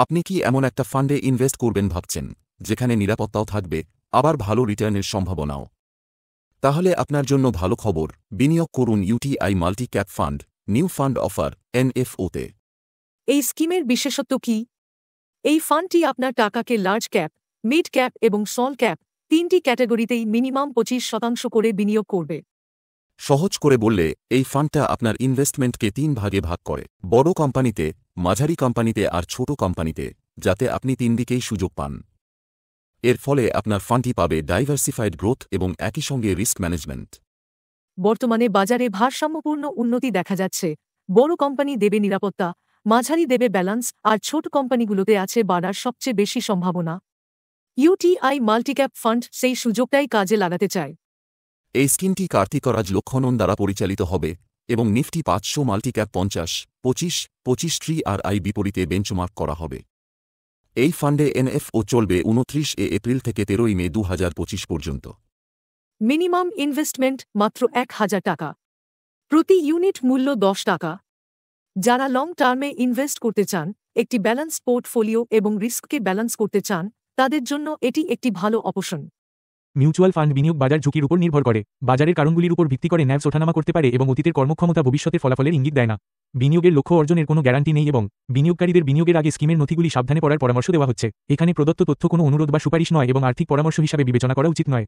আপনি কি এমন একটা ফান্ডে ইনভেস্ট করবেন ভাবছেন, যেখানে নিরাপত্তাও থাকবে, আবার ভালো রিটার্নের সম্ভাবনাও? তাহলে আপনার জন্য ভালো খবর, বিনিয়োগ করুন UTI multi cap fund, new fund offer, এনএফওতে। এই স্কিমের বিশেষত্ব কি? এই ফান্ডটি আপনার টাকাকে লার্জ ক্যাপ, মিড ক্যাপ এবং স্মল ক্যাপ তিনটি ক্যাটাগরিতেই মিনিমাম 25% করে বিনিয়োগ করবে। সহজ করে বললে, এই ফান্ডটা আপনার ইনভেস্টমেন্টকে 3 ভাগে ভাগ করে: বড় কোম্পানিতে, মাঝারি কোম্পানিতে আর ছোট কোম্পানিতে, যাতে আপনি 3 দিকেই সুযোগ পান। এর ফলে আপনার ফান্ডটি পাবে ডাইভার্সিফাইড গ্রোথ এবং একই সঙ্গে রিস্ক ম্যানেজমেন্ট। বর্তমানে বাজারে ভারসাম্যপূর্ণ উন্নতি দেখা যাচ্ছে। বড় কোম্পানি দেবে নিরাপত্তা, মাঝারি দেবে ব্যালান্স, আর ছোট কোম্পানিগুলোতে আছে বাড়ার সবচেয়ে বেশি সম্ভাবনা। ইউটিআই মাল্টিক্যাপ ফান্ড সেই সুযোগটাই কাজে লাগাতে চায়। এই স্কিমটি কার্তিকরাজ লক্ষণন দ্বারা পরিচালিত হবে এবং নিফটি 500 মাল্টিক্যাপ 50-25 TRI বিপরীতে বেঞ্চমার্ক করা হবে। এই ফান্ডে এনএফও চলবে 29 এপ্রিল থেকে 13 মে 2025 পর্যন্ত। মিনিমাম ইনভেস্টমেন্ট মাত্র 1000 টাকা। প্রতি ইউনিট মূল্য 10 টাকা। যারা লং টার্মে ইনভেস্ট করতে চান, একটি ব্যালান্স পোর্টফোলিও এবং রিস্ককে ব্যালান্স করতে চান, তাদের জন্য এটি একটি ভালো অপশন। মিউচুয়াল ফান্ড বিনিয়োগ বাজার ঝুঁকির উপর নির্ভর করে। বাজারের কারণগুলির উপর ভিত্তি করে ন্যাভস ওঠানামা করতে পারে এবং অতীতের কর্মক্ষমতা ভবিষ্যতের ফলাফলের ইঙ্গিত দেয় না। বিনিয়োগের লক্ষ্য অর্জনের কোনো গ্যারান্টি নেই এবং বিনিয়োগকারীদের বিনিয়োগের আগে স্কিমের নথিগুলি সাবধানে পড়ার পরামর্শ দেওয়া হচ্ছে। এখানে প্রদত্ত তথ্য কোনো অনুরোধ বা সুপারিশ নয় এবং আর্থিক পরামর্শ হিসাবে বিবেচনা করা উচিত নয়।